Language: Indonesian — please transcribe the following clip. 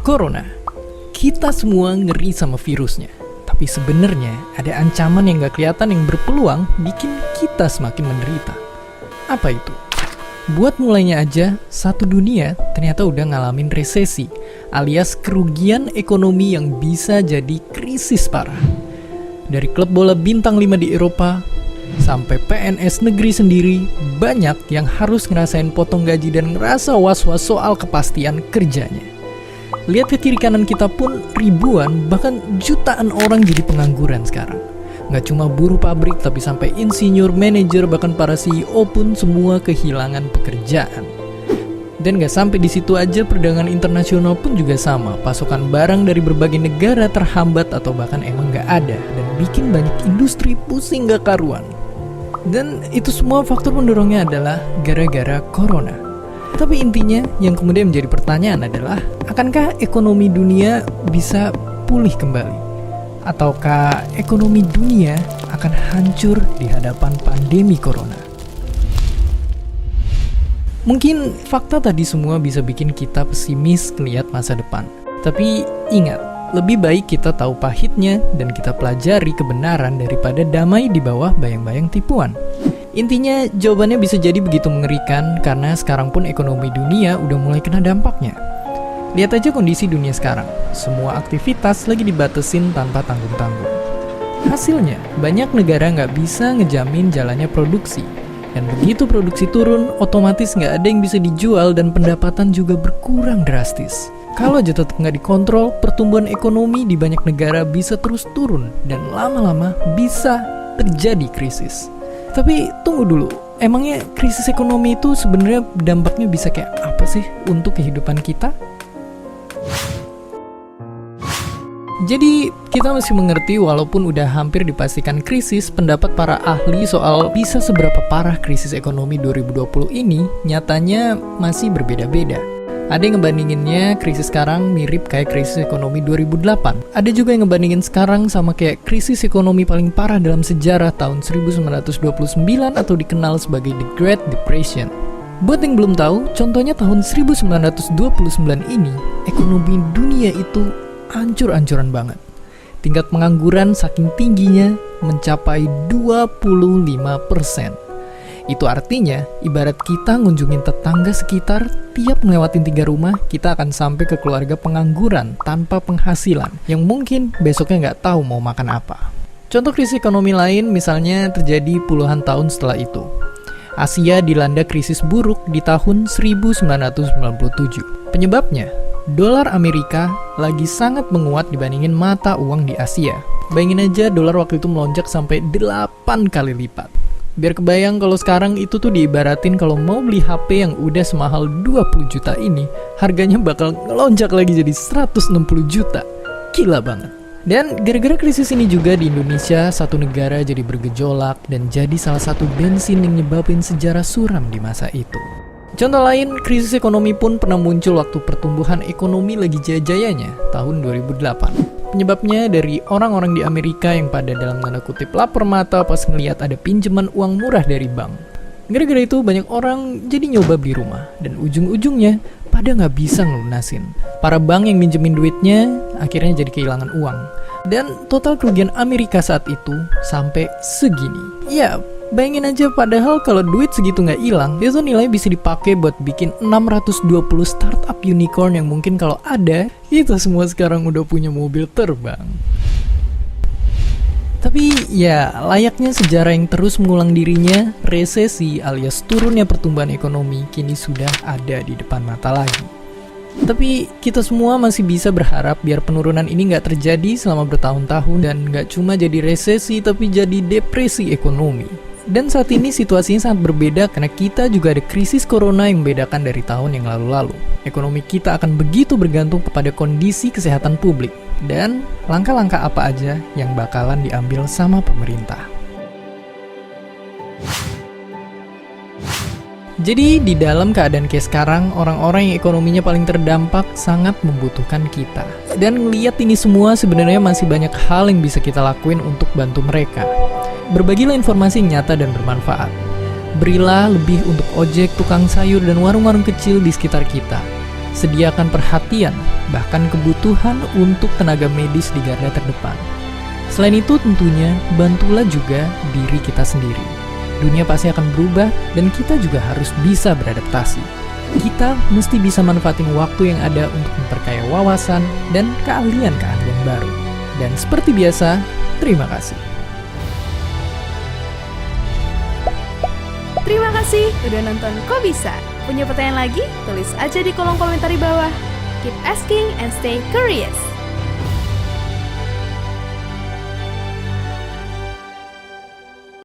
Corona. Kita semua ngeri sama virusnya. Tapi sebenarnya ada ancaman yang gak kelihatan yang berpeluang bikin kita semakin menderita. Apa itu? Buat mulainya aja, satu dunia ternyata udah ngalamin resesi, alias kerugian ekonomi yang bisa jadi krisis parah. Dari klub bola bintang 5 di Eropa, sampai PNS negeri sendiri, banyak yang harus ngerasain potong gaji dan ngerasa was-was soal kepastian kerjanya. Lihat ke kiri kanan kita pun ribuan, bahkan jutaan orang jadi pengangguran sekarang. Nggak cuma buruh pabrik, tapi sampai insinyur, manajer, bahkan para CEO pun semua kehilangan pekerjaan. Dan nggak sampai di situ aja, perdagangan internasional pun juga sama. Pasokan barang dari berbagai negara terhambat atau bahkan emang nggak ada, dan bikin banyak industri pusing nggak karuan. Dan itu semua faktor pendorongnya adalah gara-gara Corona. Tapi intinya yang kemudian menjadi pertanyaan adalah, akankah ekonomi dunia bisa pulih kembali? Ataukah ekonomi dunia akan hancur di hadapan pandemi Corona? Mungkin fakta tadi semua bisa bikin kita pesimis ngelihat masa depan. Tapi ingat, lebih baik kita tahu pahitnya dan kita pelajari kebenaran daripada damai di bawah bayang-bayang tipuan. Intinya jawabannya bisa jadi begitu mengerikan karena sekarang pun ekonomi dunia udah mulai kena dampaknya. Lihat aja kondisi dunia sekarang, semua aktivitas lagi dibatesin tanpa tanggung-tanggung. Hasilnya, banyak negara nggak bisa ngejamin jalannya produksi. Dan begitu produksi turun, otomatis nggak ada yang bisa dijual dan pendapatan juga berkurang drastis. Kalau aja tetap nggak dikontrol, pertumbuhan ekonomi di banyak negara bisa terus turun dan lama-lama bisa terjadi krisis. Tapi tunggu dulu, emangnya krisis ekonomi itu sebenarnya dampaknya bisa kayak apa sih untuk kehidupan kita? Jadi kita mesti mengerti walaupun udah hampir dipastikan krisis, pendapat para ahli soal bisa seberapa parah krisis ekonomi 2020 ini nyatanya masih berbeda-beda. Ada yang ngebandinginnya krisis sekarang mirip kayak krisis ekonomi 2008. Ada juga yang ngebandingin sekarang sama kayak krisis ekonomi paling parah dalam sejarah tahun 1929 atau dikenal sebagai The Great Depression. Buat yang belum tahu, contohnya tahun 1929 ini, ekonomi dunia itu hancur-hancuran banget. Tingkat pengangguran saking tingginya mencapai 25%. Itu artinya, ibarat kita ngunjungin tetangga sekitar, tiap ngelewatin 3 rumah, kita akan sampai ke keluarga pengangguran tanpa penghasilan, yang mungkin besoknya nggak tahu mau makan apa. Contoh krisis ekonomi lain misalnya terjadi puluhan tahun setelah itu. Asia dilanda krisis buruk di tahun 1997. Penyebabnya, dolar Amerika lagi sangat menguat dibandingin mata uang di Asia. Bayangin aja dolar waktu itu melonjak sampai 8 kali lipat. Biar kebayang kalau sekarang itu tuh diibaratin kalau mau beli HP yang udah semahal 20 juta ini, harganya bakal ngelonjak lagi jadi 160 juta. Gila banget. Dan gara-gara krisis ini juga di Indonesia, satu negara jadi bergejolak dan jadi salah satu bensin yang nyebabin sejarah suram di masa itu. Contoh lain, krisis ekonomi pun pernah muncul waktu pertumbuhan ekonomi lagi jaya-jayanya, tahun 2008. Penyebabnya dari orang-orang di Amerika yang pada dalam tanda kutip lapar mata pas ngelihat ada pinjaman uang murah dari bank. Gara-gara itu banyak orang jadi nyoba beli rumah, dan ujung-ujungnya pada nggak bisa ngelunasin. Para bank yang minjemin duitnya akhirnya jadi kehilangan uang. Dan total kerugian Amerika saat itu sampai segini. Ya, bayangin aja, padahal kalau duit segitu nggak hilang, itu nilai bisa dipakai buat bikin 620 startup unicorn yang mungkin kalau ada, kita semua sekarang udah punya mobil terbang. Tapi ya, layaknya sejarah yang terus mengulang dirinya, resesi alias turunnya pertumbuhan ekonomi kini sudah ada di depan mata lagi. Tapi kita semua masih bisa berharap biar penurunan ini nggak terjadi selama bertahun-tahun dan nggak cuma jadi resesi tapi jadi depresi ekonomi. Dan saat ini situasinya sangat berbeda karena kita juga ada krisis corona yang membedakan dari tahun yang lalu-lalu. Ekonomi kita akan begitu bergantung pada kondisi kesehatan publik dan langkah-langkah apa aja yang bakalan diambil sama pemerintah. Jadi di dalam keadaan kayak sekarang, orang-orang yang ekonominya paling terdampak sangat membutuhkan kita. Dan ngeliat ini semua sebenarnya masih banyak hal yang bisa kita lakuin untuk bantu mereka. Berbagilah informasi yang nyata dan bermanfaat. Berilah lebih untuk ojek, tukang sayur, dan warung-warung kecil di sekitar kita. Sediakan perhatian, bahkan kebutuhan untuk tenaga medis di garda terdepan. Selain itu tentunya, bantulah juga diri kita sendiri. Dunia pasti akan berubah dan kita juga harus bisa beradaptasi. Kita mesti bisa manfaatin waktu yang ada untuk memperkaya wawasan dan keahlian-keahlian baru. Dan seperti biasa, terima kasih. Terima kasih udah nonton Kok Bisa. Punya pertanyaan lagi? Tulis aja di kolom komentar di bawah. Keep asking and stay curious.